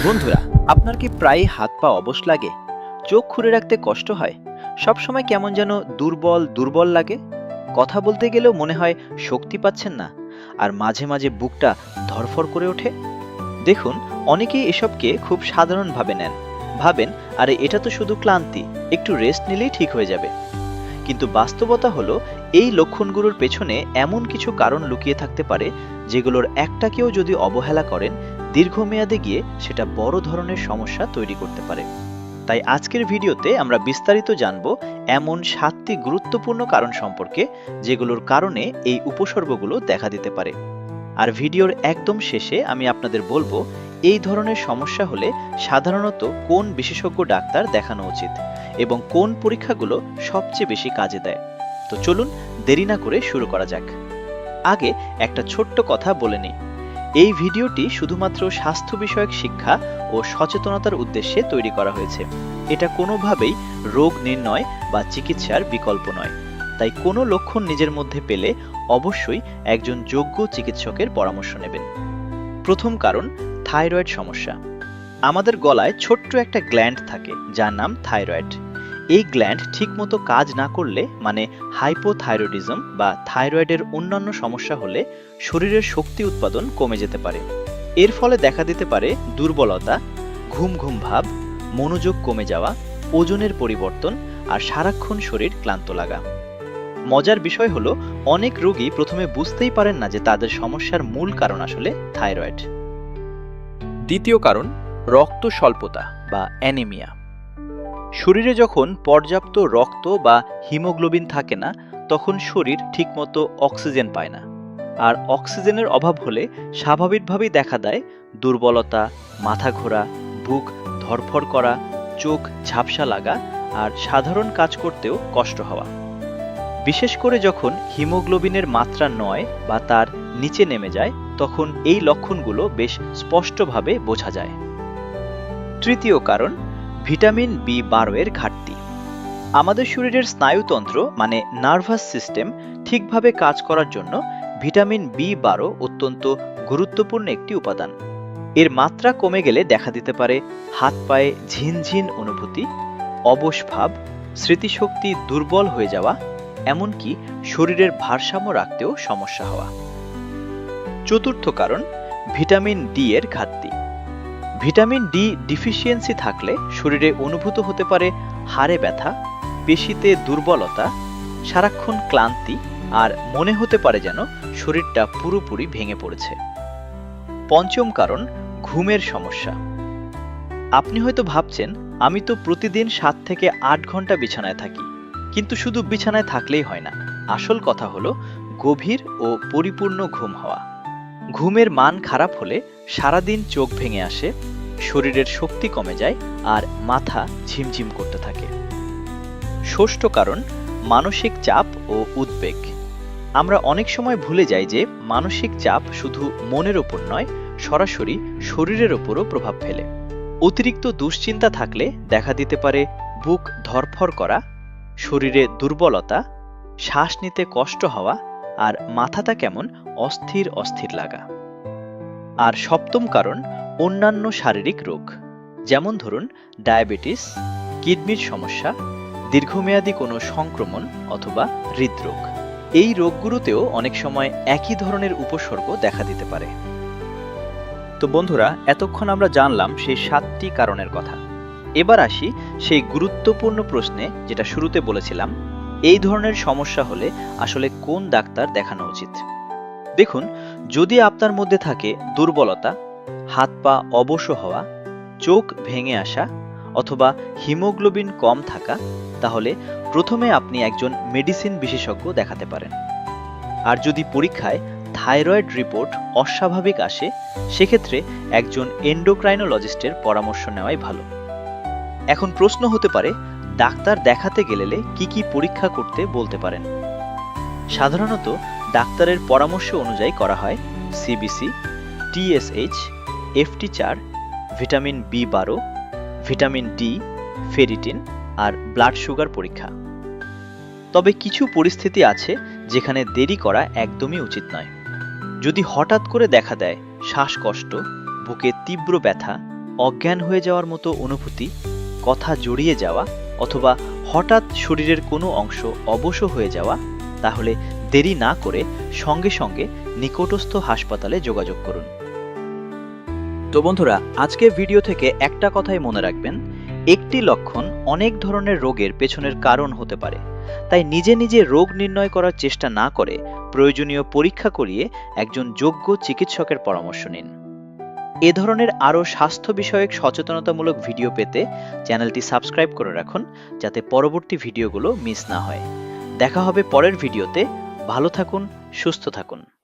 বন্ধুরা, আপনার কি প্রায়ই হাত পা অবশ লাগে? চোখ খুলে রাখতে কষ্ট হয়? সবসময় কেমন যেন দুর্বল দুর্বল লাগে? কথা বলতে গেলেও মনে হয় শক্তি পাচ্ছেন না, আর মাঝে মাঝে বুকটা ধড়ফড় করে ওঠে? দেখুন, অনেকেই এসবকে খুব সাধারণভাবে নেন, ভাবেন আরে এটা তো শুধু ক্লান্তি, একটু রেস্ট নিলেই ঠিক হয়ে যাবে। কিন্তু বাস্তবতা হলো, এই লক্ষণগুলোর পেছনে এমন কিছু কারণ লুকিয়ে থাকতে পারে যেগুলোর একটাকেও যদি অবহেলা করেন, দীর্ঘমেয়াদে গিয়ে সেটা বড় ধরনের সমস্যা তৈরি করতে পারে। তাই আজকের ভিডিওতে আমরা বিস্তারিত জানব এমন 7টি গুরুত্বপূর্ণ কারণ সম্পর্কে, যেগুলোর কারণে এই উপসর্গগুলো দেখা দিতে পারে। আর ভিডিওর একদম শেষে আমি আপনাদের বলবো, এই ধরনের সমস্যা হলে সাধারণত কোন বিশেষজ্ঞ ডাক্তার দেখানো উচিত এবং কোন পরীক্ষাগুলো সবচেয়ে বেশি কাজে দেয়। তো চলুন দেরি না করে শুরু করা যাক। আগে একটা ছোট্ট কথা বলে নিই, এই ভিডিওটি শুধুমাত্র স্বাস্থ্য বিষয়ক শিক্ষা ও সচেতনতার উদ্দেশ্যে তৈরি করা হয়েছে। এটা কোনোভাবেই রোগ নির্ণয় বা চিকিৎসার বিকল্প নয়। তাই কোনো লক্ষণ নিজের মধ্যে পেলে অবশ্যই একজন যোগ্য চিকিৎসকের পরামর্শ নেবেন। প্রথম কারণ, থাইরয়েড সমস্যা। আমাদের গলায় ছোট্ট একটা গ্ল্যান্ড থাকে যার নাম থাইরয়েড। এই গ্ল্যান্ড ঠিকমতো কাজ না করলে, মানে হাইপোথাইরয়েডিজম বা থাইরয়েডের অন্যান্য সমস্যা হলে, শরীরের শক্তি উৎপাদন কমে যেতে পারে। এর ফলে দেখা দিতে পারে দুর্বলতা, ঘুম ঘুম ভাব, মনোযোগ কমে যাওয়া, ওজনের পরিবর্তন আর সারাক্ষণ শরীর ক্লান্ত লাগা। মজার বিষয় হলো, অনেক রোগী প্রথমে বুঝতেই পারেন না যে তাদের সমস্যার মূল কারণ আসলে থাইরয়েড। দ্বিতীয় কারণ, রক্ত স্বল্পতা বা অ্যানিমিয়া। শরীরে যখন পর্যাপ্ত রক্ত বা হিমোগ্লোবিন থাকে না, তখন শরীর ঠিকমতো অক্সিজেন পায় না। আর অক্সিজেনের অভাব হলে স্বাভাবিকভাবেই দেখা দেয় দুর্বলতা, মাথা ঘোরা, বুক ধড়ফড় করা, চোখ ঝাপসা লাগা আর সাধারণ কাজ করতেও কষ্ট হওয়া। বিশেষ করে যখন হিমোগ্লোবিনের মাত্রা 9 বা তার নিচে নেমে যায়, তখন এই লক্ষণগুলো বেশ স্পষ্টভাবে বোঝা যায়। তৃতীয় কারণ, ভিটামিন বি12 এর ঘাটতি। আমাদের শরীরের স্নায়ুতন্ত্র মানে নার্ভাস সিস্টেম ঠিকভাবে কাজ করার জন্য ভিটামিন বি12 অত্যন্ত গুরুত্বপূর্ণ একটি উপাদান। এর মাত্রা কমে গেলে দেখা দিতে পারে হাত পায়ে ঝিনঝিন অনুভূতি, অবশ ভাব, স্মৃতিশক্তি দুর্বল হয়ে যাওয়া, এমনকি শরীরের ভারসাম্য রাখতেও সমস্যা হওয়া। চতুর্থ কারণ, ভিটামিন ডি এর ঘাটতি। ভিটামিন ডি ডিফিসিয়েন্সি থাকলে শরীরে অনুভূত হতে পারে হাড়ে ব্যথা, পেশিতে দুর্বলতা, সারাক্ষণ ক্লান্তি আর মনে হতে পারে যেন শরীরটা পুরোপুরি ভেঙে পড়েছে। পঞ্চম কারণ, ঘুমের সমস্যা। আপনি হয়তো ভাবছেন, আমি তো প্রতিদিন 7 থেকে 8 ঘন্টা বিছানায় থাকি। কিন্তু শুধু বিছানায় থাকলেই হয় না। আসল কথা হলো গভীর ও পরিপূর্ণ ঘুম হওয়া। ঘুমের মান খারাপ হলে সারাদিন চোখ ভেঙে আসে, শরীরের শক্তি কমে যায় আর মাথা ঝিমঝিম করতে থাকে। ষষ্ঠ কারণ, মানসিক চাপ ও উদ্বেগ। আমরা অনেক সময় ভুলে যাই যে মানসিক চাপ শুধু মনের ওপর নয়, সরাসরি শরীরের ওপরও প্রভাব ফেলে। অতিরিক্ত দুশ্চিন্তা থাকলে দেখা দিতে পারে বুক ধড়ফড় করা, শরীরে দুর্বলতা, শ্বাস নিতে কষ্ট হওয়া আর মাথাটা কেমন অস্থির অস্থির লাগা। আর সপ্তম কারণ, অন্যান্য শারীরিক রোগ, যেমন ধরুন ডায়াবেটিস, কিডনির সমস্যা, দীর্ঘমেয়াদী কোনো সংক্রমণ অথবা হৃদরোগ। এই রোগগুলোতেও অনেক সময় একই ধরনের উপসর্গ দেখা দিতে পারে। তো বন্ধুরা, এতক্ষণ আমরা জানলাম সেই 7টি কারণের কথা। এবার আসি সেই গুরুত্বপূর্ণ প্রশ্নে, যেটা শুরুতে বলেছিলাম, এই ধরনের সমস্যা হলে আসলে কোন ডাক্তার দেখানো উচিত। দেখুন, যদি আপনার মধ্যে থাকে দুর্বলতা, হাত পা অবশ হওয়া, চোখ ভেঙে আসা অথবা হিমোগ্লোবিন কম থাকা, তাহলে প্রথমে আপনি একজন মেডিসিন বিশেষজ্ঞ দেখাতে পারেন। আর যদি পরীক্ষায় থাইরয়েড রিপোর্ট অস্বাভাবিক আসে, সেক্ষেত্রে একজন এন্ডোক্রাইনোলজিস্টের পরামর্শ নেওয়াই ভালো। এখন প্রশ্ন হতে পারে, ডাক্তার দেখাতে গেলে কি কি পরীক্ষা করতে বলতে পারেন। সাধারণত ডাক্তারের পরামর্শ অনুযায়ী করা হয় সিবিসি, টিএসএইচ, FT4, ভিটামিন বি12, ভিটামিন ডি, ফেরিটিন আর ব্লাড সুগার পরীক্ষা। তবে কিছু পরিস্থিতি আছে যেখানে দেরি করা একদমই উচিত নয়। যদি হঠাৎ করে দেখা দেয় শ্বাসকষ্ট, বুকে তীব্র ব্যথা, অজ্ঞান হয়ে যাওয়ার মতো অনুভূতি, কথা জড়িয়ে যাওয়া অথবা হঠাৎ শরীরের কোনো অংশ অবশ হয়ে যাওয়া, তাহলে দেরি না করে সঙ্গে সঙ্গে নিকটস্থ হাসপাতালে যোগাযোগ করুন। তো বন্ধুরা, আজকের ভিডিও থেকে একটা কথাই মনে রাখবেন, একটি লক্ষণ অনেক ধরনের রোগের পেছনের কারণ হতে পারে। তাই নিজে নিজে রোগ নির্ণয় করার চেষ্টা না করে প্রয়োজনীয় পরীক্ষা করিয়ে একজন যোগ্য চিকিৎসকের পরামর্শ নিন। এ ধরনের আরও স্বাস্থ্য বিষয়ক সচেতনতামূলক ভিডিও পেতে চ্যানেলটি সাবস্ক্রাইব করে রাখুন, যাতে পরবর্তী ভিডিওগুলো মিস না হয়। দেখা হবে পরের ভিডিওতে। ভালো থাকুন, সুস্থ থাকুন।